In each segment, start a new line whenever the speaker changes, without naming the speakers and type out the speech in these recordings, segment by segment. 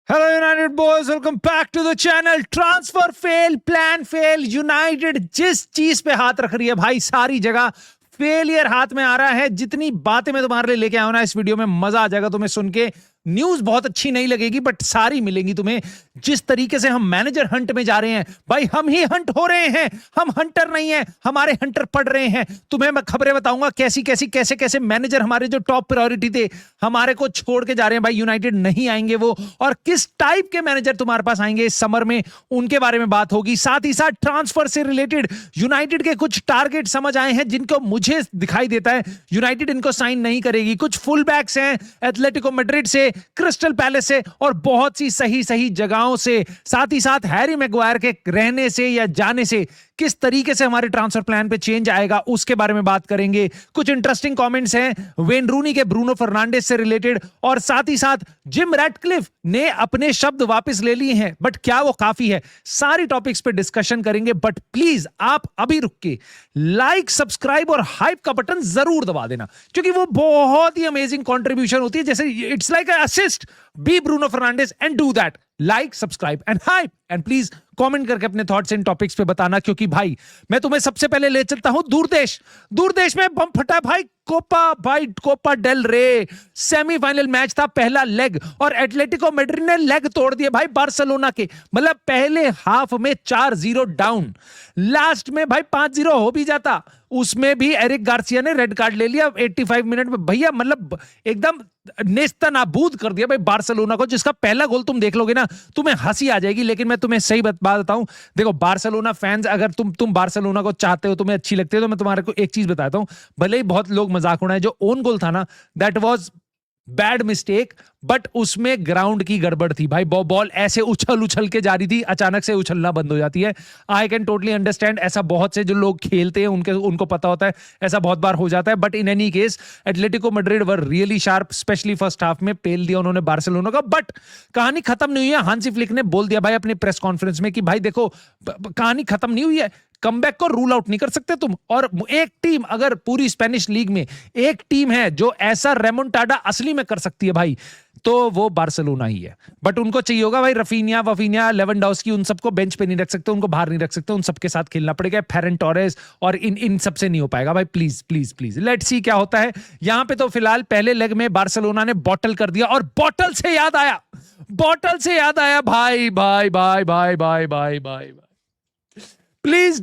Hello United boys, welcome back to the channel. Transfer fail, plan fail, United जिस चीज पे हाथ रख रही है भाई सारी जगह फेलियर हाथ में आ रहा है। जितनी बातें मैं तुम्हारे लिए लेके आया हूं ना इस वीडियो में, मजा आ जाएगा तुम्हें सुन के। न्यूज बहुत अच्छी नहीं लगेगी बट सारी मिलेंगी तुम्हें। जिस तरीके से हम मैनेजर हंट में जा रहे हैं भाई, हम ही हंट हो रहे हैं, हम हंटर नहीं है, हमारे हंटर पड़ रहे हैं। तुम्हें मैं खबरें बताऊंगा कैसी कैसी कैसे कैसे मैनेजर हमारे जो टॉप प्रायोरिटी थे हमारे को छोड़ के जा रहे हैं भाई, यूनाइटेड नहीं आएंगे वो, और किस टाइप के मैनेजर तुम्हारे पास आएंगे इस समर में उनके बारे में बात होगी। साथ ही साथ ट्रांसफर से रिलेटेड यूनाइटेड के कुछ टारगेट समझ आए हैं जिनको मुझे दिखाई देता है यूनाइटेड इनको साइन नहीं करेगी। कुछ फुल बैक्स हैं एथलेटिको मैड्रिड से, क्रिस्टल पैलेस से और बहुत सी सही सही जगहों से। साथ ही साथ हैरी मैग्वायर के रहने से या जाने से किस तरीके से हमारे ट्रांसफर प्लान पे चेंज आएगा उसके बारे में बात करेंगे। कुछ इंटरेस्टिंग कमेंट्स हैं वेन रूनी के ब्रूनो फर्नांडिस से रिलेटेड, और साथ ही साथ जिम रैटक्लिफ ने अपने शब्द वापस ले लिए हैं बट क्या वो काफी है, सारी टॉपिक्स पे डिस्कशन करेंगे। बट प्लीज आप अभी रुक के लाइक, सब्सक्राइब और हाइप का बटन जरूर दबा देना क्योंकि वो बहुत ही अमेजिंग कंट्रीब्यूशन होती है। जैसे it's like assist, be Bruno Fernandes and do that. Like, subscribe and hype, and please comment करके अपने थॉट्स इन टॉपिक्स पे बताना क्योंकि भाई मैं तुम्हें सबसे पहले ले चलता हूं दूरदेश। दूरदेश में बम फटा भाई, कोपा डेल रे सेमीफाइनल मैच था, पहला लेग, और एटलेटिको मैड्रिड ने लेग तोड़ दिए भाई बार्सिलोना के। मतलब पहले हाफ में 4-0 डाउन, लास्ट में भाई 5-0 हो भी जाता, उसमें भी एरिक गार्सिया ने रेड कार्ड ले लिया 85 मिनट में भैया। मतलब एकदम नेस्ता नाबूद कर दिया भाई बार्सिलोना को, जिसका पहला गोल तुम देख लोगे ना तुम्हें हंसी आ जाएगी। लेकिन मैं तुम्हें सही बात बताऊं, देखो बार्सिलोना फैंस, अगर तुम बार्सिलोना को चाहते हो, तुम्हें अच्छी लगती है, तो मैं तुम्हारे को एक चीज बताता हूं। भले ही बहुत लोग मजाक उड़ाएं, जो ओन गोल था ना that was bad mistake, but उसमें ग्राउंड की गड़बड़ थी भाई। बॉल ऐसे उछल के जा रही थी, अचानक से उछलना बंद हो जाती है। आई कैन टोटली अंडरस्टैंड, ऐसा बहुत से जो लोग खेलते हैं उनको पता होता है, ऐसा बहुत बार हो जाता है। But in any case Atletico Madrid were really sharp, specially first half में पेल दिया उन्होंने बार्सिलोना का। बट कहानी खत्म नहीं हुई है। हांसी फ्लिक ने बोल दिया भाई अपने प्रेस कॉन्फ्रेंस में कि भाई देखो कहानी खत्म नहीं हुई है, कमबैक को रूल आउट नहीं कर सकते तुम। और एक टीम, अगर पूरी स्पेनिश लीग में एक टीम है जो ऐसा रेमोंटाडा असली में कर सकती है भाई, तो वो बार्सिलोना ही है। बट उनको चाहिए होगा भाई रफीनिया, लेवेंडोव्स्की, उन सबको बेंच पे नहीं रख सकते, उनको बाहर नहीं रख सकते, उन सबके साथ खेलना पड़ेगा। फेरन टोरेस और इन सबसे नहीं हो पाएगा भाई। Please please please let's see क्या होता है। यहां पे तो फिलहाल पहले लेग में बार्सिलोना ने बॉटल कर दिया, और बॉटल से याद आया भाई भाई भाई भाई भाई भाई भाई प्लीज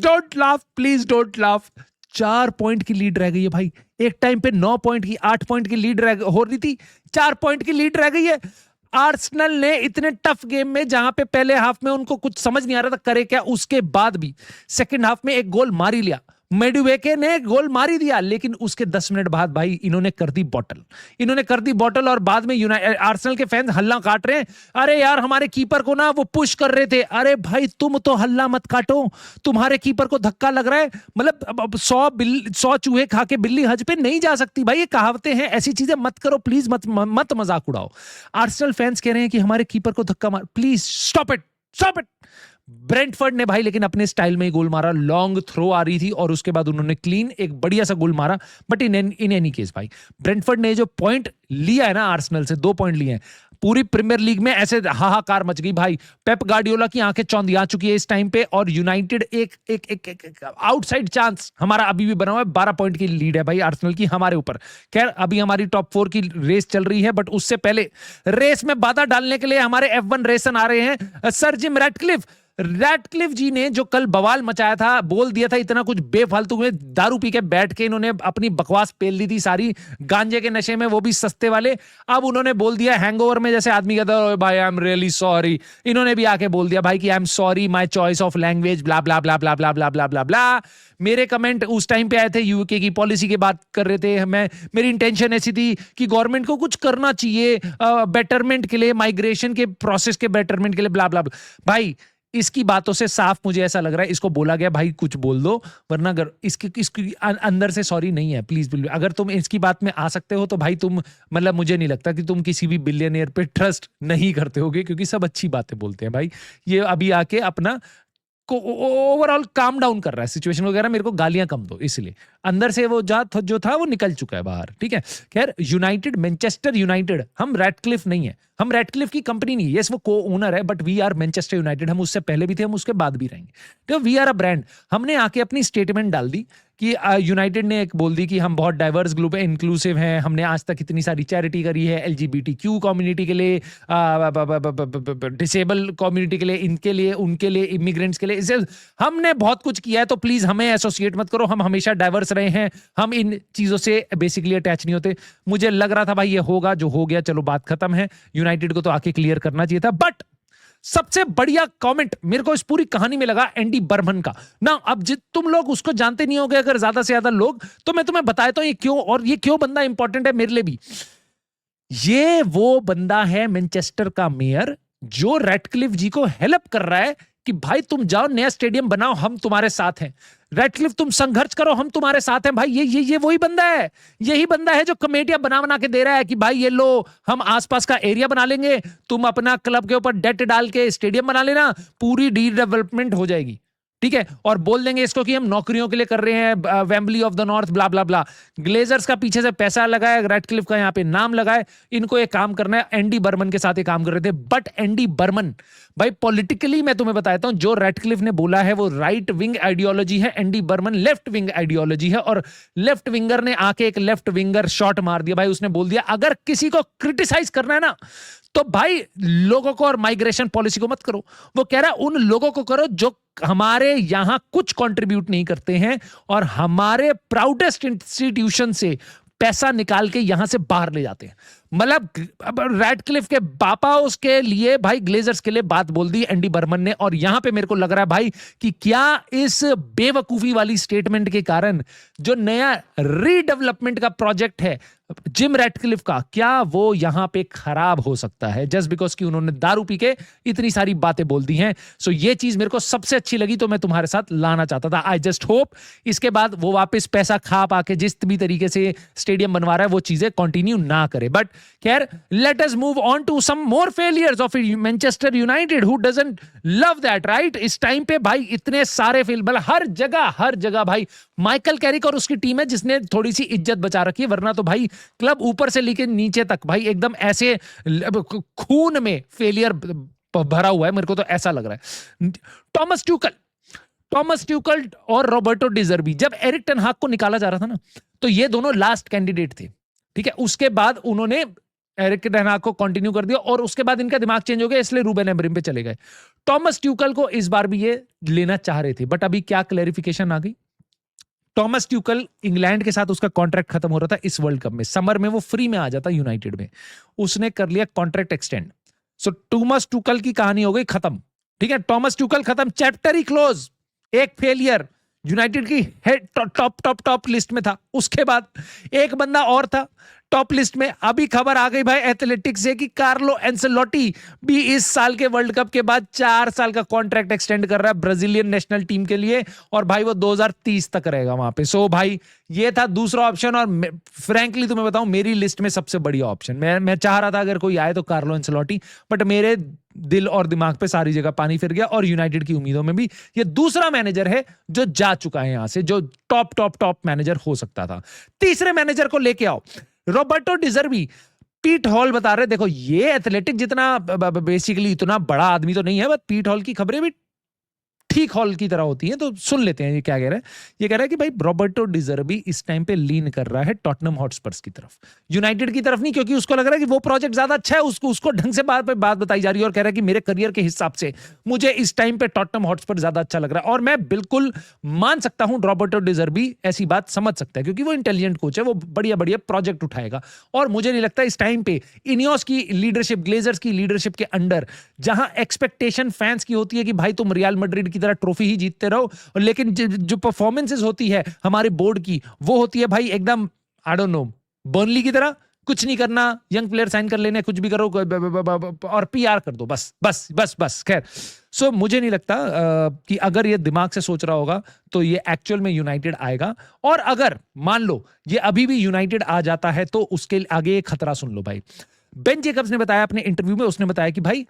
डोंट लाफ 4 पॉइंट की लीड रह गई है भाई। एक टाइम पे 9 पॉइंट की, 8 पॉइंट की लीड हो रही थी, 4 पॉइंट की लीड रह गई है। आर्सेनल ने इतने टफ गेम में, जहां पे पहले हाफ में उनको कुछ समझ नहीं आ रहा था करे क्या, उसके बाद भी सेकंड हाफ में एक गोल मार ही लिया। मेडुवेके ने गोल मार ही दिया, लेकिन उसके 10 मिनट बाद भाई इन्होंने कर दी बॉटल। और बाद में आर्सेनल के फैंस हल्ला काट रहे हैं, अरे यार हमारे कीपर को ना वो पुश कर रहे थे। अरे भाई तुम तो हल्ला मत काटो, तुम्हारे कीपर को धक्का लग रहा है। मतलब 100 चूहे खा के बिल्ली हज पे नहीं जा सकती भाई, ये कहावतें हैं, ऐसी चीजें मत करो प्लीज, मत मजाक उड़ाओ। आर्सेनल फैंस कह रहे हैं कि हमारे कीपर को धक्का मार, प्लीज स्टॉप इट। ब्रेंटफोर्ड ने भाई लेकिन अपने स्टाइल में ही गोल मारा, लॉन्ग थ्रो आ रही थी और उसके बाद उन्होंने क्लीन एक बढ़िया सा गोल मारा। बट इन एनी केस भाई ब्रेंटफोर्ड ने जो पॉइंट लिया है ना आर्सेनल से, 2 पॉइंट लिए हैं, पूरी प्रीमियर लीग में ऐसे हाहाकार मच गई भाई। पेप गार्डियोला की आंखें चौंधी आ चुकी है इस टाइम पे, और यूनाइटेड एक आउटसाइड चांस हमारा अभी भी बना हुआ है। 12 पॉइंट की लीड है भाई आर्सेनल की हमारे ऊपर। खैर अभी हमारी टॉप 4 की रेस चल रही है, बट उससे पहले रेस में बाधा डालने के लिए हमारे F1 रेसन आ रहे हैं। सर जिम रैटक्लिफ जी ने जो कल बवाल मचाया था, बोल दिया था इतना कुछ बेफालतू में, दारू पी के बैठ के इन्होंने अपनी बकवास पेल दी थी सारी, गांजे के नशे में, वो भी सस्ते वाले। अब उन्होंने बोल दिया हैंगओवर में, जैसे आदमी कहता है भाई आई एम रियली सॉरी, इन्होंने भी आके बोल दिया भाई कि I am sorry, my choice of language, blah blah blah blah blah blah blah blah blah. मेरे कमेंट उस टाइम पे आए थे, यूके की पॉलिसी की बात कर रहे थे, मेरी इंटेंशन ऐसी थी कि गवर्नमेंट को कुछ करना चाहिए बेटरमेंट के लिए, माइग्रेशन के प्रोसेस के बेटरमेंट के लिए, ब्ला ब्ला। भाई इसकी बातों से साफ मुझे ऐसा लग रहा है इसको बोला गया भाई कुछ बोल दो, वरना अगर इसकी अंदर से सॉरी नहीं है। प्लीज अगर तुम इसकी बात में आ सकते हो तो भाई तुम, मतलब मुझे नहीं लगता कि तुम किसी भी बिलियनियर पे ट्रस्ट नहीं करते होगे, क्योंकि सब अच्छी बातें बोलते हैं भाई। ये अभी आके अपना को ओवरऑल काम डाउन कर रहा है सिचुएशन वगैरह, मेरे को गालियां कम दो, इसलिए अंदर से वो जो था वो निकल चुका है बाहर। ठीक है, खैर यूनाइटेड, मैनचेस्टर यूनाइटेड, हम रैटक्लिफ नहीं है, हम रेडक्लिफ की कंपनी नहीं, यस वो को ओनर है, but we are Manchester United. हम उससे पहले भी थे, हम उसके बाद भी रहेंगे। तो वी आर अ ब्रांड। हमने आके अपनी स्टेटमेंट डाल दी कि यूनाइटेड ने एक बोल दी कि हम बहुत डाइवर्स ग्रुप है, इंक्लूसिव हैं, हमने आज तक इतनी सारी चैरिटी करी है LGBTQ कम्युनिटी के लिए, डिसेबल कम्युनिटी के लिए, इनके लिए, उनके लिए, इमिग्रेंट्स के लिए, इसे हमने बहुत कुछ किया है। तो प्लीज हमें एसोसिएट मत करो, हम हमेशा डाइवर्स रहे हैं, हम इन चीजों से बेसिकली अटैच नहीं होते। मुझे लग रहा था भाई ये होगा, जो हो गया चलो बात खत्म है। यूनाइटेड को तो आके क्लियर करना चाहिए था। बट सबसे बढ़िया कमेंट मेरे को इस पूरी कहानी में लगा एंडी बर्मन का ना। अब तुम लोग उसको जानते नहीं होगे अगर ज्यादा से ज्यादा लोग, तो मैं तुम्हें बताता हूं ये क्यों, और ये क्यों बंदा इंपॉर्टेंट है मेरे लिए भी। ये वो बंदा है मैनचेस्टर का मेयर जो रेडक्लिफ जी को हेल्प कर रहा है कि भाई तुम जाओ नया स्टेडियम बनाओ, हम तुम्हारे साथ हैं। रेडक्लिफ तुम संघर्ष करो, हम तुम्हारे साथ हैं। भाई ये वही बंदा है, यही बंदा है जो कमेटियां बना के दे रहा है कि भाई ये लो, हम आसपास का एरिया बना लेंगे, तुम अपना क्लब के ऊपर डेट डाल के स्टेडियम बना लेना, पूरी रीडेवलपमेंट हो जाएगी, ठीक है। और बोल देंगे इसको कि हम नौकरियों के लिए कर रहे हैं, Wembley of the north, blah blah blah. Glazers का पीछे से पैसा लगाया, रेडक्लिफ का यहाँ पे नाम लगाए, इनको एक काम करना है। एंडी बर्मन के साथ ये काम कर रहे थे। बट एंडी बर्मन भाई पॉलिटिकली मैं तुम्हें बताता हूं, जो रेडक्लिफ ने बोला है वो राइट विंग आइडियोलॉजी है, Andy Burnham left wing ideology है। और लेफ्ट विंगर ने आके एक लेफ्ट विंगर शॉट मार दिया भाई। उसने बोल दिया अगर किसी को क्रिटिसाइज करना है ना, तो भाई लोगों को और माइग्रेशन पॉलिसी को मत करो। वो कह रहा है उन लोगों को करो जो हमारे यहां कुछ कंट्रीब्यूट नहीं करते हैं और हमारे प्राउडेस्ट इंस्टीट्यूशन से पैसा निकाल के यहां से बाहर ले जाते हैं। मतलब रेडक्लिफ के बापा उसके लिए भाई ग्लेजर्स के लिए बात बोल दी एंडी बर्मन ने। और यहां पे मेरे को लग रहा है भाई कि क्या इस बेवकूफी वाली स्टेटमेंट के कारण जो नया रीडेवलपमेंट का प्रोजेक्ट है जिम रेडक्लिफ का, क्या वो यहां पे खराब हो सकता है जस्ट बिकॉज कि उन्होंने दारू पी के इतनी सारी बातें बोल दी हैं। सो ये चीज मेरे को सबसे अच्छी लगी, तो मैं तुम्हारे साथ लाना चाहता था। आई जस्ट होप इसके बाद वो वापस पैसा खा पाके जिस भी तरीके से स्टेडियम बनवा रहा है वो चीजें कंटिन्यू ना करे। बट खैर, let us move on to some more failures of Manchester United. Who doesn't love that, right? इस टाइम पे भाई इतने सारे फेल, हर जगह भाई माइकल कैरिक और उसकी टीम है जिसने थोड़ी सी इज्जत बचा रखी है, वरना तो भाई क्लब ऊपर से लेके नीचे तक भाई एकदम ऐसे खून में फेलियर भरा हुआ है, मेरे को तो ऐसा लग रहा है। टॉमस ट्यूकल और रॉबर्टो डिजर्बी, जब एरिक टेन हाग को निकाला जा रहा था ना, तो ये दोनों लास्ट कैंडिडेट थे, ठीक है। उसके बाद उन्होंने एरिक टेन हाग को कंटिन्यू कर दिया और उसके बाद इनका दिमाग चेंज हो गया, इसलिए रूबेन अमरीम पे चले गए। टॉमस ट्यूकल को इस बार भी ये लेना चाह रहे थे, बट अभी क्या क्लैरिफिकेशन आ गई। टॉमस ट्यूकल इंग्लैंड के साथ उसका कॉन्ट्रैक्ट खत्म हो रहा था इस वर्ल्ड कप में, समर में वो फ्री में आ जाता यूनाइटेड में, उसने कर लिया कॉन्ट्रैक्ट एक्सटेंड। सो टॉमस ट्यूकल की कहानी हो गई खत्म, ठीक है। टॉमस ट्यूकल खत्म, चैप्टर ही क्लोज। एक फेलियर यूनाइटेड की हेड टॉप लिस्ट में था। उसके बाद एक बंदा और था टॉप लिस्ट में। अभी खबर आ गई भाई एथलेटिक्स से कि कार्लो एंसेलोटी भी इस साल के वर्ल्ड कप के बाद 4 साल का कॉन्ट्रैक्ट एक्सटेंड कर रहा है ब्राजीलियन नेशनल टीम के लिए, और भाई वो 2030 तक रहेगा वहां पे। सो भाई ये था दूसरा ऑप्शन, और फ्रैंकली तुम्हें बताऊं मेरी लिस्ट में सबसे बढ़िया ऑप्शन, मैं चाह रहा था अगर कोई आए तो कार्लो एंसेलोटी, बट मेरे दिल और दिमाग पे सारी जगह पानी फिर गया। और यूनाइटेड की उम्मीदों में भी ये दूसरा मैनेजर है जो जा चुका है यहां से, जो टॉप मैनेजर हो सकता था। तीसरे मैनेजर को लेके आओ, रॉबर्टो डिजर्बी। पीट हॉल बता रहे, देखो ये एथलेटिक जितना बेसिकली इतना बड़ा आदमी तो नहीं है, बट पीट हॉल की खबरें भी ठीक हॉल की तरह होती है, तो सुन लेते हैं ये क्या कह रहा है। ये कह रहा है कि भाई रॉबर्टो डिजर्बी इस टाइम पे लीन कर रहा है टॉटनम हॉटस्पर्स की तरफ, यूनाइटेड की तरफ नहीं, क्योंकि उसको लग रहा है कि वो प्रोजेक्ट ज्यादा अच्छा है, उसको ढंग से बात बताई जा रही है, और कह रहा है कि मेरे करियर के हिसाब से मुझे इस टाइम पे टॉटनम हॉटस्पर ज्यादा अच्छा लग रहा है। और मैं बिल्कुल मान सकता हूं रॉबर्टो डिजर्बी ऐसी बात समझ सकता है, क्योंकि वो इंटेलिजेंट कोच है, वो बढ़िया प्रोजेक्ट उठाएगा। और मुझे नहीं लगता इस टाइम पे इनियोस की लीडरशिप, ग्लेजर्स की लीडरशिप के अंडर, जहां एक्सपेक्टेशन फैंस की होती है कि भाई तुम रियल मैड्रिड की तरह ट्रॉफी ही जीतते रहो, लेकिन जो परफॉर्मेंसेस होती है हमारे बोर्ड की, वो होती है भाई एकदम आई डोंट नो बर्नली की तरह, कुछ नहीं करना, यंग प्लेयर साइन कर लेने, कुछ भी करो और पीआर कर दो, बस। खैर, सो मुझे नहीं लगता कि अगर ये दिमाग से सोच रहा होगा तो ये एक्चुअल में यूनाइटेड आएगा। और अगर मान लो ये अभी भी यूनाइटेड आ जाता है तो उसके आगे खतरा सुन लो भाई। बेन जेकब्स ने बताया अपने इंटरव्यू में, उसने बताया कि भाई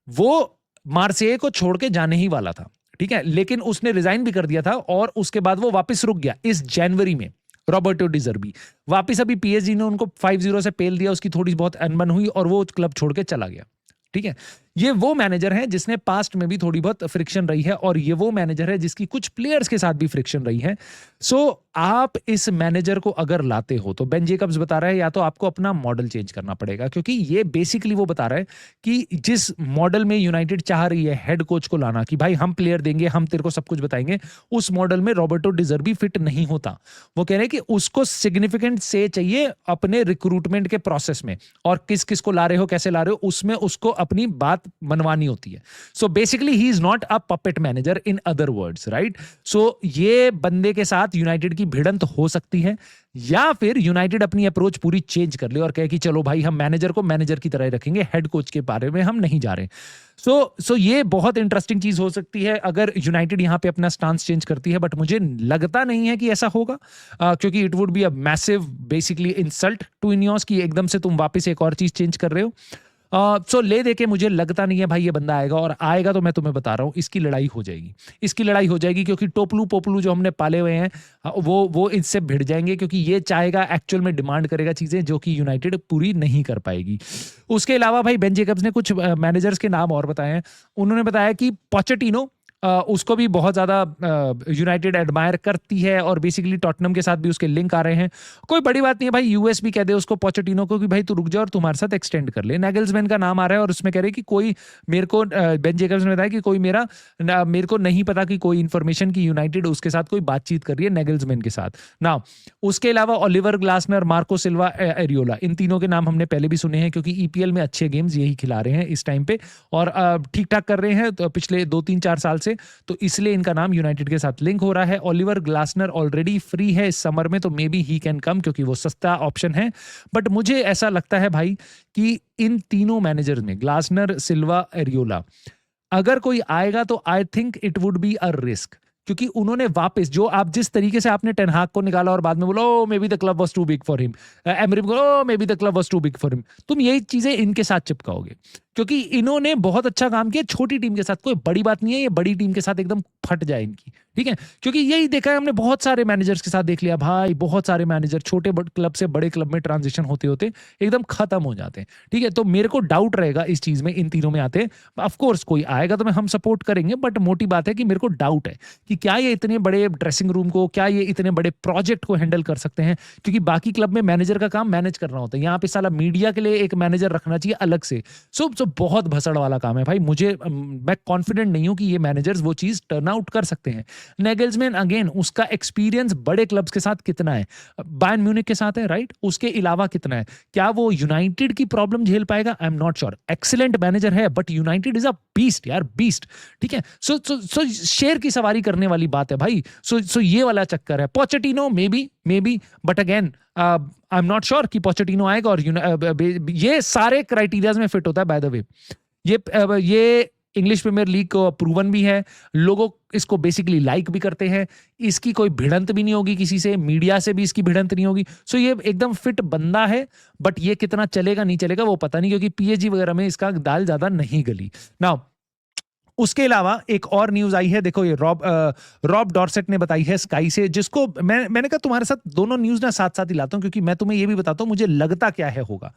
वो मार्सेई को छोड़ के जाने ही वाला था, ठीक है, लेकिन उसने रिजाइन भी कर दिया था और उसके बाद वो वापस रुक गया इस जनवरी में। रॉबर्टो डिजर्बी। वापस अभी पीएसजी ने उनको 5-0 से पेल दिया, उसकी थोड़ी बहुत अनबन हुई और वो क्लब छोड़ के चला गया। ठीक है, ये वो मैनेजर है जिसने पास्ट में भी थोड़ी बहुत फ्रिक्शन रही है और ये वो मैनेजर है जिसकी कुछ प्लेयर्स के साथ भी फ्रिक्शन रही है। सो आप इस मैनेजर को अगर लाते हो तो बेन जेकब्स बता रहा है या तो आपको अपना मॉडल चेंज करना पड़ेगा, क्योंकि ये बेसिकली वो बता रहा है कि जिस मॉडल में यूनाइटेड चाह रही है हेड कोच को लाना कि भाई हम प्लेयर देंगे, हम तेरे को सब कुछ बताएंगे, उस मॉडल में रॉबर्टो डिजर्बी फिट नहीं होता। वो कह रहे हैं कि उसको सिग्निफिकेंट से चाहिए अपने रिक्रूटमेंट के प्रोसेस में, और किस किस को ला रहे हो, कैसे ला रहे हो, उसमें उसको अपनी बात मनवानी होती है। So basically he is not a puppet manager in other words, right. So ये बंदे के साथ यूनाइटेड की भिड़ंत हो सकती है, या फिर यूनाइटेड अपनी अप्रोच पूरी चेंज कर ले और कहे कि चलो भाई हम मैनेजर को मैनेजर की तरह रखेंगे, हेड कोच के बारे में हम नहीं जा रहे। सो ये बहुत इंटरेस्टिंग चीज हो सकती है अगर यूनाइटेड यहां पे अपना स्टांस चेंज करती है, बट मुझे लगता नहीं है कि ऐसा होगा, क्योंकि it would be a massive basically insult to Ineos कि एकदम से तुम वापस एक और चीज चेंज कर रहे हो। सो ले दे के मुझे लगता नहीं है भाई ये बंदा आएगा, और आएगा तो मैं तुम्हें बता रहा हूं इसकी लड़ाई हो जाएगी, इसकी लड़ाई हो जाएगी, क्योंकि टोपलू पोपलू जो हमने पाले हुए हैं वो इससे भिड़ जाएंगे, क्योंकि ये चाहेगा, एक्चुअल में डिमांड करेगा चीजें जो कि यूनाइटेड पूरी नहीं कर पाएगी। उसके अलावा भाई बेन जेकब्स ने कुछ मैनेजर्स के नाम और बताए हैं। उन्होंने बताया कि पोचेटिनो, उसको भी बहुत ज्यादा यूनाइटेड एडमायर करती है और बेसिकली टॉटनम के साथ भी उसके लिंक आ रहे हैं। कोई बड़ी बात नहीं है भाई, यूएस भी कह दे उसको पोचेटिनो को कि भाई तू रुक जा और तुम्हारे साथ एक्सटेंड कर ले। नैगल्समैन का नाम आ रहा है और उसमें कह रहे कि कोई मेरे को, बेन जेकब्स ने बताया कि कोई मेरे को नहीं पता कि कोई इंफॉर्मेशन की यूनाइटेड उसके साथ कोई बातचीत कर रही है नैगल्समैन के साथ ना। उसके अलावा ओलिवर ग्लासनर, मार्को सिल्वा, एरियोला, इन तीनों के नाम हमने पहले भी सुने हैं, क्योंकि ईपीएल में अच्छे गेम्स यही खिला रहे हैं इस टाइम पे और ठीक ठाक कर रहे हैं तो पिछले 2-3-4 साल से, तो इसलिए इनका नाम यूनाइटेड के साथ लिंक हो रहा है। ओलिवर ग्लासनर ऑलरेडी फ्री है इस समर में, तो may be he can come, क्योंकि वो सस्ता ऑप्शन है। बट मुझे ऐसा लगता है भाई कि इन तीनों मैनेजर्स में, ग्लासनर, सिल्वा, एरियोला, अगर कोई आएगा तो I think it would be a risk, क्योंकि उन्होंने वापस जो आप जिस तरीके से आपने टेन हाग को निकाला और बाद में बोलो maybe the club was too big for him, एमरिम को maybe the club was too big for him, तुम यही चीजें इनके साथ चिपकाओगे, क्योंकि इन्होंने बहुत अच्छा काम किया छोटी टीम के साथ। कोई बड़ी बात नहीं है ये बड़ी टीम के साथ एकदम फट जाए इनकी, ठीक है, क्योंकि यही देखा है हमने बहुत सारे मैनेजर्स के साथ, देख लिया भाई, बहुत सारे मैनेजर छोटे क्लब से बड़े क्लब में ट्रांजिशन होते होते एकदम खत्म हो जाते हैं। ठीक है, तो मेरे को डाउट रहेगा इस चीज में, इन तीनों में आते हैं। ऑफ कोर्स कोई आएगा तो हम सपोर्ट करेंगे, बट मोटी बात है कि मेरे को डाउट है कि क्या ये इतने बड़े ड्रेसिंग रूम को, क्या ये इतने बड़े प्रोजेक्ट को हैंडल कर सकते हैं, क्योंकि बाकी क्लब में मैनेजर का काम मैनेज करना होता है, यहाँ पे साला मीडिया के लिए एक मैनेजर रखना चाहिए अलग से। सो बहुत भसड़ वाला काम है भाई। मैं कॉन्फिडेंट नहीं हूं कि ये मैनेजर्स वो चीज टर्न आउट कर सकते हैं। नेगल्समैन अगेन, उसका एक्सपीरियंस बड़े क्लब्स के साथ कितना है, बायर्न म्यूनिख के साथ है, राइट, उसके अलावा कितना है, क्या वो यूनाइटेड की प्रॉब्लम झेल पाएगा, I am not sure. Excellent manager है, but United is a beast यार, बीस्ट, ठीक है। सो शेर की सवारी करने वाली बात है भाई। सो ये वाला चक्कर है। Pochettino may be, but again I am not sure कि पोचेटिनो आएगा, और ये सारे क्राइटेरियाज में फिट होता है। बाय द वे ये इंग्लिश प्रीमियर लीग को प्रूवन भी है, लोगों इसको बेसिकली लाइक भी करते हैं, इसकी कोई भिड़ंत भी नहीं होगी किसी से, मीडिया से भी इसकी भिड़ंत नहीं होगी। सो ये एकदम फिट बंदा है, बट ये कितना चलेगा नहीं चलेगा वो पता नहीं, क्योंकि पीएसजी वगैरह में इसका दाल ज्यादा नहीं गली। नाउ उसके अलावा एक और न्यूज आई है, देखो ये रॉब डॉर्सेट ने बताई है स्काई से, जिसको मैंने कहा तुम्हारे साथ दोनों न्यूज ना साथ साथ ही लाता हूं, क्योंकि मैं तुम्हें ये भी बताता हूं मुझे लगता क्या है होगा।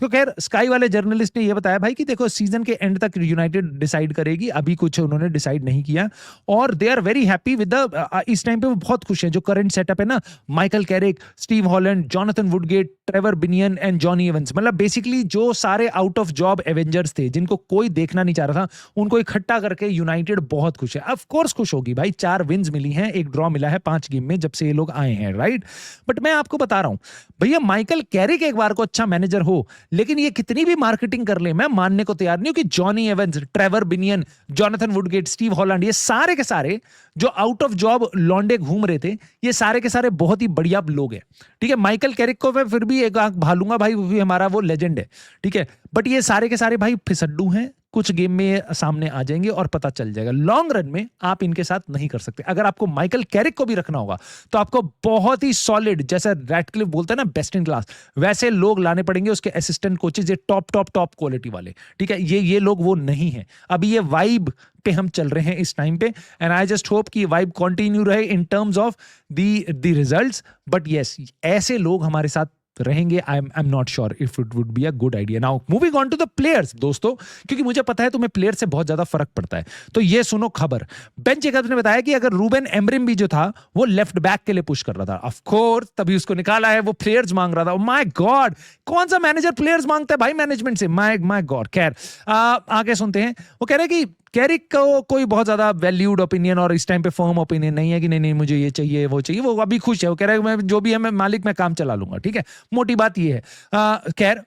तो खैर स्काई वाले जर्नलिस्ट ने ये बताया भाई कि देखो सीजन के एंड तक यूनाइटेड डिसाइड करेगी, अभी कुछ उन्होंने डिसाइड नहीं किया, और they are very happy with the, इस टाइम पे वो बहुत खुश हैं जो करंट सेटअप है ना, Michael Carrick, Steve Holland, Jonathan Woodgate, Trevor Binnion and Jonny Evans, मतलब बेसिकली जो सारे आउट ऑफ जॉब एवेंजर्स थे जिनको कोई देखना नहीं चाह रहा था, उनको इकट्ठा करके यूनाइटेड बहुत खुश है। ऑफ कोर्स खुश होगी भाई, 4 विन्स मिली हैं, 1 ड्रॉ मिला है 5 गेम में जब से ये लोग आए हैं, राइट। बट मैं आपको बता रहा हूं भैया, माइकल कैरिक एक बार को अच्छा मैनेजर हो, लेकिन ये कितनी भी मार्केटिंग कर ले, मैं मानने को तैयार नहीं हूं कि Jonny Evans, Trevor Binnion, Jonathan Woodgate, Steve Holland, ये सारे के सारे जो आउट ऑफ जॉब लॉन्डे घूम रहे थे, ये सारे के सारे बहुत ही बढ़िया लोग हैं, ठीक है। माइकल कैरिक को मैं फिर भी एक आंख भालूंगा भाई, वो भी हमारा वो लेजेंड है, ठीक है, बट ये सारे के सारे भाई फिसड्डू हैं, कुछ गेम में सामने आ जाएंगे और पता चल जाएगा। लॉन्ग रन में आप इनके साथ नहीं कर सकते। अगर आपको माइकल कैरिक को भी रखना होगा तो आपको बहुत ही सॉलिड, जैसे रैटक्लिफ बोलते हैं ना बेस्ट इन क्लास, वैसे लोग लाने पड़ेंगे, उसके असिस्टेंट कोचेज, ये टॉप क्वालिटी वाले, ठीक है। ये लोग वो नहीं है। अभी ये वाइब पे हम चल रहे हैं इस टाइम पे, एंड आई जस्ट होप कि वाइब कंटिन्यू रहे in terms of the results. But yes, ऐसे लोग हमारे साथ रहेंगे। I am not sure if it would be a good idea. Now moving on to the players दोस्तों, क्योंकि मुझे पता है तुम्हें प्लेयर से बहुत ज्यादा फर्क पड़ता है, तो ये सुनो खबर। बेन जेकब्स ने बताया कि अगर रूबेन एमरिम भी जो था वो लेफ्ट बैक के लिए पुश कर रहा था, ऑफ कोर्स तभी उसको निकाला है, वो प्लेयर्स मांग रहा था। माय गॉड, कौन सा मैनेजर प्लेयर्स मांगता है भाई मैनेजमेंट से? My God. खैर आगे सुनते हैं। वो कह रहे हैं कि कैरिक को कोई बहुत ज्यादा वैल्यूड ओपिनियन और इस टाइम पे फर्म ओपिनियन नहीं है कि नहीं मुझे ये चाहिए वो चाहिए। वो अभी खुश है, वो कह रहा है मैं जो भी है मैं मालिक में काम चला लूंगा, ठीक है। मोटी बात ये है। खैर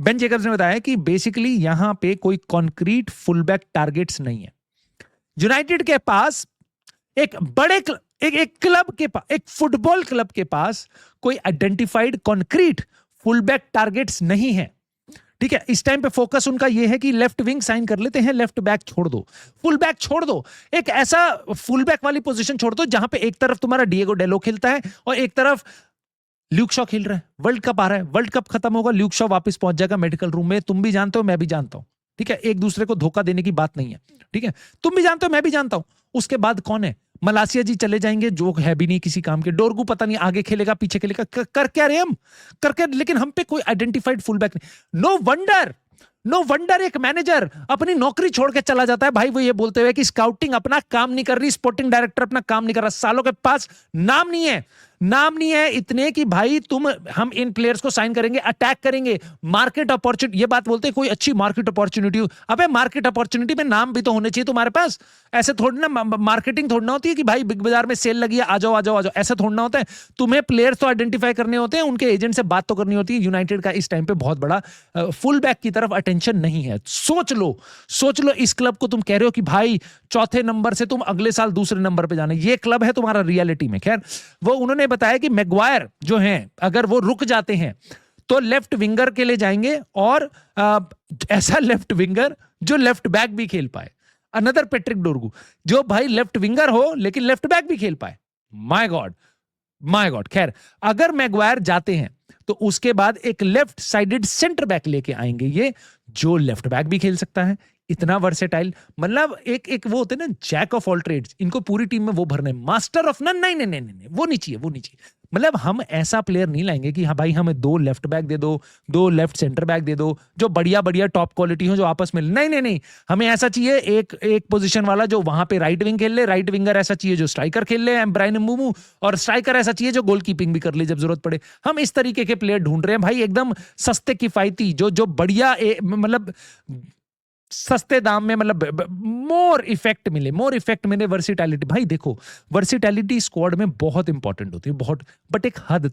बेन जेकब्स ने बताया कि बेसिकली यहां पे कोई कॉन्क्रीट फुलबैक टारगेट्स नहीं है। यूनाइटेड के पास एक बड़े एक क्लब के पास, एक फुटबॉल क्लब के पास कोई आइडेंटिफाइड कॉन्क्रीट फुलबैक टारगेट्स नहीं है, ठीक है। इस टाइम पे फोकस उनका यह है कि लेफ्ट विंग साइन कर लेते हैं, लेफ्ट बैक छोड़ दो, फुल बैक छोड़ दो, एक ऐसा फुल बैक वाली पोजीशन छोड़ दो जहां पे एक तरफ तुम्हारा डिएगो डेलो खेलता है और एक तरफ ल्यूक शॉ खेल रहा है। वर्ल्ड कप आ रहा है, वर्ल्ड कप खत्म होगा, ल्यूक शॉ वापस पहुंच जाएगा मेडिकल रूम में। तुम भी जानते हो, मैं भी जानता हूं, ठीक है। एक दूसरे को धोखा देने की बात नहीं है, ठीक है। तुम भी जानते हो, मैं भी जानता हूं। उसके बाद कौन है? मलासिया जी चले जाएंगे, जो है भी नहीं किसी काम के। डोरगू पता नहीं आगे खेलेगा पीछे खेलेगा, कर क्या रहे हम करके, लेकिन हम पे कोई आइडेंटिफाइड फुल बैक नहीं। नो वंडर एक मैनेजर अपनी नौकरी छोड़ के चला जाता है भाई, वो ये बोलते हुए कि स्काउटिंग अपना काम नहीं कर रही, स्पोर्टिंग डायरेक्टर अपना काम नहीं कर रहा। सालों के पास नाम नहीं है इतने कि भाई हम इन प्लेयर्स को साइन करेंगे, अटैक करेंगे, मार्केट अपॉर्चुनिटी। ये बात बोलते हैं कोई अच्छी मार्केट अपॉर्चुनिटी। अबे मार्केट अपॉर्चुनिटी में नाम भी तो होने चाहिए तुम्हारे पास। ऐसे थोड़ी ना मार्केटिंग थोड़ी ना होती है कि भाई बिग बाजार में सेल लगी है, आ जाओ। ऐसा थोड़ी ना होता है। तुम्हें प्लेयर्स तो आइडेंटिफाई करने होते हैं, उनके एजेंट से बात तो करनी होती है। यूनाइटेड का इस टाइम पे बहुत बड़ा फुल बैक की तरफ अटेंशन नहीं है। सोच लो इस क्लब को, तुम कह रहे हो कि भाई चौथे नंबर से तुम अगले साल दूसरे नंबर पे जाना, ये क्लब है तुम्हारा रियलिटी में। खैर वो उन्होंने बताया कि मैग्वायर जो हैं अगर वो रुक जाते हैं तो लेफ्ट विंगर के लिए जाएंगे, और ऐसा लेफ्ट विंगर जो लेफ्ट बैक भी खेल पाए। अनदर पेट्रिक डोरगू, जो भाई लेफ्ट विंगर हो लेकिन लेफ्ट बैक भी खेल पाए। My God. खैर अगर मैग्वायर जाते हैं तो उसके बाद एक लेफ्ट साइडेड सेंटर बैक लेके आएंगे, ये जो लेफ्ट बैक भी खेल सकता है। इतना वर्सेटाइल, मतलब एक वो होते हैं ना जैक ऑफ ऑल ट्रेड्स, इनको पूरी टीम में वो भरने। मास्टर ऑफ नन, नहीं, वो नहीं चाहिए। मतलब हम ऐसा प्लेयर नहीं लाएंगे कि हाँ भाई हमें 2 लेफ्ट बैक दे दो, 2 लेफ्ट सेंटर बैक दे दो, जो बढ़िया टॉप क्वालिटी हो, जो आपस में। नहीं, हमें ऐसा चाहिए एक पोजीशन वाला जो वहां पे राइट विंग खेल ले, राइट विंगर ऐसा चाहिए जो स्ट्राइकर खेल ले, ब्रायन म्बूमू, और स्ट्राइकर ऐसा चाहिए जो गोलकीपिंग भी कर ले जब जरूरत पड़े। हम इस तरीके के प्लेयर ढूंढ रहे हैं भाई, एकदम सस्ते किफायती, जो बढ़िया मतलब सस्ते दाम में, मतलब मोर इफेक्ट मिले वर्सिटैलिटी। भाई देखो वर्सिटैलिटी स्क्वाड में बहुत इंपॉर्टेंट होती है, बहुत, बट एक हद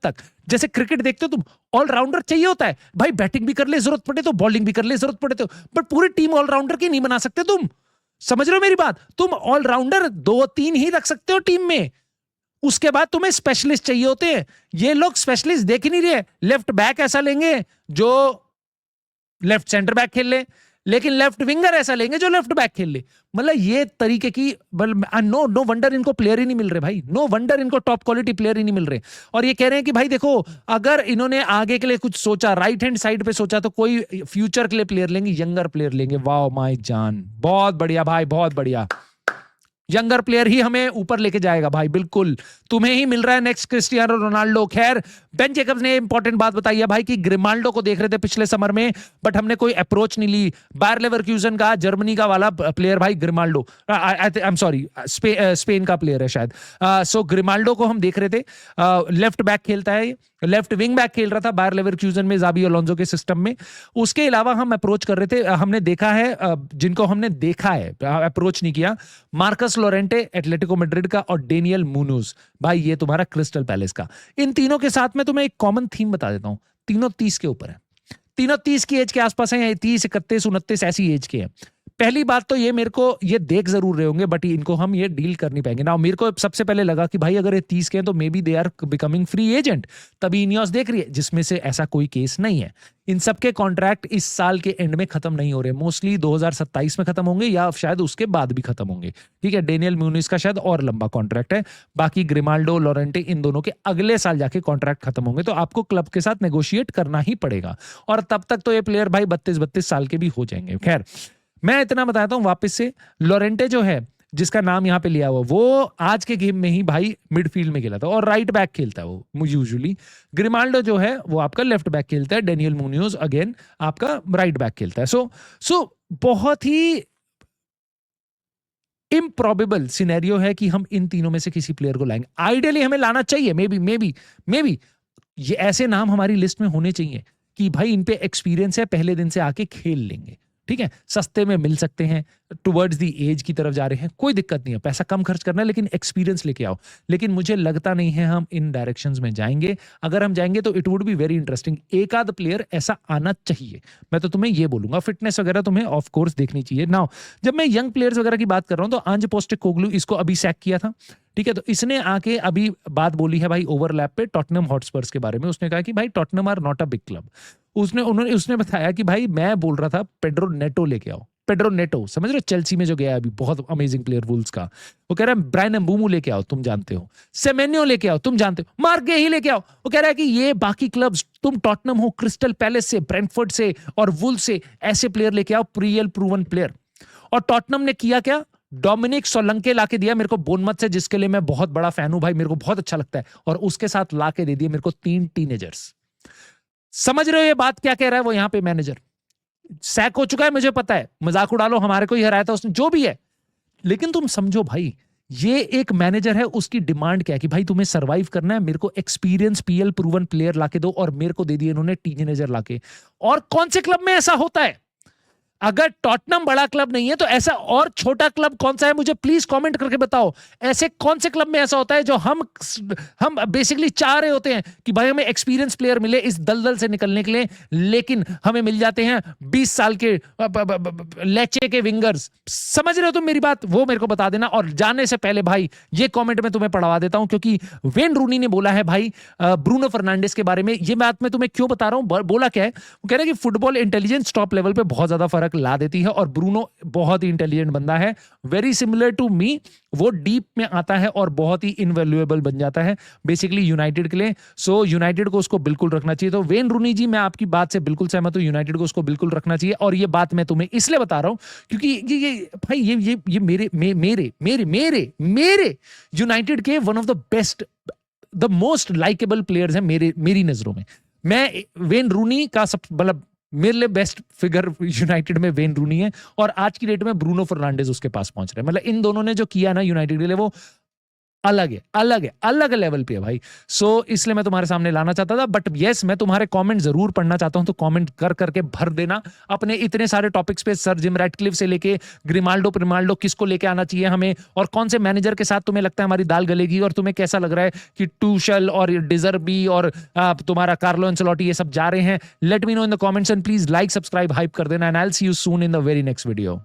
तक। जैसे क्रिकेट देखते हो तुम, ऑलराउंडर चाहिए होता है भाई, बैटिंग भी कर ले जरूरत पड़े तो, बॉलिंग भी कर ले जरूरत पड़े तो, बट पूरी टीम ऑलराउंडर की नहीं बना सकते तुम। समझ रहे हो मेरी बात? तुम ऑलराउंडर 2-3 ही रख सकते हो टीम में, उसके बाद तुम्हें स्पेशलिस्ट चाहिए होते हैं। ये लोग स्पेशलिस्ट देख ही नहीं रहे। लेफ्ट बैक ऐसा लेंगे जो लेफ्ट सेंटर बैक खेल ले, लेकिन लेफ्ट विंगर ऐसा लेंगे जो लेफ्ट बैक खेल ले। मतलब ये तरीके की, नो वंडर इनको प्लेयर ही नहीं मिल रहे भाई, नो वंडर इनको टॉप क्वालिटी प्लेयर ही नहीं मिल रहे। और ये कह रहे हैं कि भाई देखो, अगर इन्होंने आगे के लिए कुछ सोचा, राइट हैंड साइड पे सोचा, तो कोई फ्यूचर के लिए प्लेयर लेंगे, यंगर प्लेयर लेंगे। वाओ माय जान, बहुत बढ़िया भाई, बहुत बढ़िया। यंगर प्लेयर ही हमें ऊपर लेके जाएगा भाई, बिल्कुल। तुम्हें ही मिल रहा है नेक्स्ट क्रिस्टियानो रोनाल्डो। खैर बेन जेकब्स ने इंपॉर्टेंट बात बताई है भाई कि ग्रिमाल्डो को देख रहे थे पिछले समर में, बट हमने कोई अप्रोच नहीं ली। बायर लेवरक्यूजन का, जर्मनी का वाला प्लेयर भाई Grimaldo, I am sorry Spain का प्लेयर है शायद। सो ग्रिमाल्डो को हम देख रहे थे, लेफ्ट बैक खेलता है, लेफ्ट विंग बैक खेल रहा था बायर लेवरक्यूजन में, ज़ाबी अलोंसो के सिस्टम में। उसके अलावा हम अप्रोच कर रहे थे, हमने देखा है, जिनको हमने देखा है, अप्रोच नहीं किया, मार्कस लोरेंटे एटलेटिको मैड्रिड का, और डेनियल मुनोज भाई ये तुम्हारा क्रिस्टल पैलेस का। इन तीनों के साथ में तुम्हें एक कॉमन थीम बता देता हूं, तीनों 30 के ऊपर है, तीनों 30 की एज के आसपास हैं, 30, 31, 29 ऐसी एज के हैं। पहली बात तो ये मेरे को ये देख जरूर रहे होंगे, बट इनको हम ये डील कर नहीं पाएंगे ना। मेरे को सबसे पहले लगा कि भाई अगर ये 30 के हैं तो maybe they are becoming free agent, तभी इनियोस देख रही है, जिसमें से ऐसा कोई केस नहीं है। इन सबके कॉन्ट्रैक्ट इस साल के एंड में खत्म नहीं हो रहे, मोस्टली 2027 में खत्म होंगे या शायद उसके बाद भी खत्म होंगे। ठीक है, डेनियल म्यूनिस का शायद और लंबा कॉन्ट्रैक्ट है, बाकी ग्रिमाल्डो, लोरेंटे, इन दोनों के अगले साल जाके कॉन्ट्रैक्ट खत्म होंगे, तो आपको क्लब के साथ नेगोशिएट करना ही पड़ेगा। और तब तक तो ये प्लेयर भाई 32-32 साल के भी हो जाएंगे। खैर, मैं इतना बताता हूं वापस से, लोरेंटे जो है जिसका नाम यहां पे लिया हुआ, वो आज के गेम में ही भाई मिडफील्ड में खेला था और राइट बैक खेलता है वो यूजुअली। ग्रिमाल्डो जो है वो आपका लेफ्ट बैक खेलता है, डेनियल मुनियोज अगेन आपका राइट बैक खेलता है। सो बहुत ही इम्प्रॉबेबल सिनेरियो है कि हम इन तीनों में से किसी प्लेयर को लाएंगे। आइडियली हमें लाना चाहिए, मे बी ये ऐसे नाम हमारी लिस्ट में होने चाहिए कि भाई इन पे एक्सपीरियंस है, पहले दिन से आके खेल लेंगे। ठीक है, सस्ते में मिल सकते हैं, टुवर्ड्स दी एज की तरफ जा रहे हैं, कोई दिक्कत नहीं है, पैसा कम खर्च करना है लेकिन एक्सपीरियंस लेके आओ। लेकिन मुझे लगता नहीं है हम इन डायरेक्शंस में जाएंगे। अगर हम जाएंगे तो it would be very interesting. एक आध प्लेयर ऐसा आना चाहिए, मैं तो तुम्हें ये बोलूंगा। फिटनेस वगैरह तुम्हें ऑफ कोर्स देखनी चाहिए। नाउ जब मैं यंग प्लेयर्स वगैरह की बात कर रहा हूं तो आंज पोस्टेकोग्लू, इसको अभी सैक किया था। ठीक है, तो इसने आके अभी बात बोली है भाई ओवरलैप पे टॉटनहम हॉटस्पर्स के बारे में। उसने कहा कि भाई Tottenham are not a big club. उसने बताया कि भाई मैं बोल रहा था पेड्रो नेटो लेके आओ, पेड्रो नेटो समझ रहे हो, चेल्सी में जो गया अभी, बहुत अमेजिंग प्लेयर वुल्व्स का। वो कह रहा है ब्रायन एम्बूमू लेके आओ, तुम जानते हो, सेमेन्यो लेके आओ, तुम जानते हो, मार्क गेही लेके आओ। वो कह रहा है कि ये बाकी क्लब्स, तुम टॉटनहम हो, क्रिस्टल पैलेस से, ब्रेंटफोर्ड से और वुल्व्स से, ऐसे प्लेयर लेके आओ, रियल प्रूवन प्लेयर। और टॉटनहम ने किया क्या? डोमिनिक सोलंके लाके दिया मेरे को बोनमथ से, जिसके लिए मैं बहुत बड़ा फैन हूं भाई, मेरे को बहुत अच्छा लगता है। और उसके साथ लाके दे दिए मेरे को 3 टीनेजर्स। समझ रहे हो ये बात क्या कह रहा है वो? यहां पे मैनेजर सैक हो चुका है, मुझे पता है, मजाक उड़ा लो, हमारे को ही हराया था उसने, जो भी है, लेकिन तुम समझो भाई, ये एक मैनेजर है, उसकी डिमांड क्या है कि भाई तुम्हें सरवाइव करना है, मेरे को एक्सपीरियंस पीएल प्रूवन प्लेयर लाके दो, और मेरे को दे दिए इन्होंने टीनेजर लाके। और कौन से क्लब में ऐसा होता है? अगर टॉटनहम बड़ा क्लब नहीं है तो ऐसा और छोटा क्लब कौन सा है? मुझे प्लीज कमेंट करके बताओ, ऐसे कौन से क्लब में ऐसा होता है जो हम बेसिकली चाह रहे होते हैं कि भाई हमें एक्सपीरियंस प्लेयर मिले इस दलदल से निकलने के लिए, लेकिन हमें मिल जाते हैं 20 साल के लेचे के विंगर्स। समझ रहे हो तुम मेरी बात? वो मेरे को बता देना। और जाने से पहले भाई ये कमेंट में तुम्हें पढ़वा देता हूं, क्योंकि वेन रूनी ने बोला है भाई ब्रूनो फर्नांडिस के बारे में। ये बात मैं तुम्हें क्यों बता रहा हूं, बोला क्या है? वो कह रहा है कि फुटबॉल इंटेलिजेंस टॉप लेवल पे बहुत ज्यादा फर्क ला देती है, और ब्रूनो बहुत ही इंटेलिजेंट बंदा है, वेरी सिमिलर टू मी। वो डीप में आता है और बहुत ही इनवैल्यूएबल बन जाता है बेसिकली यूनाइटेड के लिए। सो यूनाइटेड को उसको बिल्कुल रखना चाहिए। तो वेन रूनी जी, मैं आपकी बात से बिल्कुल सहमत हूं, यूनाइटेड को उसको बिल्कुल रखना चाहिए। और ये बात मैं तुम्हें इसलिए बता रहा हूं क्योंकि ये भाई ये मेरे यूनाइटेड के one of the best, the most likeable players हैं मेरी नजरों में। मैं वेन रूनी का सब मतलब मेरे लिए बेस्ट फिगर यूनाइटेड में वेन रूनी है, और आज की डेट में ब्रूनो फर्नांडिस उसके पास पहुंच रहे हैं। मतलब इन दोनों ने जो किया ना यूनाइटेड के लिए, वो अलग लेवल पे है भाई। सो इसलिए मैं तुम्हारे सामने लाना चाहता था। बट यस, मैं तुम्हारे कमेंट जरूर पढ़ना चाहता हूं, तो कमेंट कर करके भर देना अपने इतने सारे टॉपिक्स पे। सर जिम रैटक्लिफ से लेके ग्रिमाल्डो किसको लेके आना चाहिए हमें, और कौन से मैनेजर के साथ तुम्हें लगता है हमारी दाल गलेगी, और तुम्हें कैसा लग रहा है कि टूशल और डिजर्बी और तुम्हारा कार्लो एंसेलोटी ये सब जा रहे हैं। Let me know in the comments, and please like, subscribe, hype कर देना, and I will see you soon in the very next video.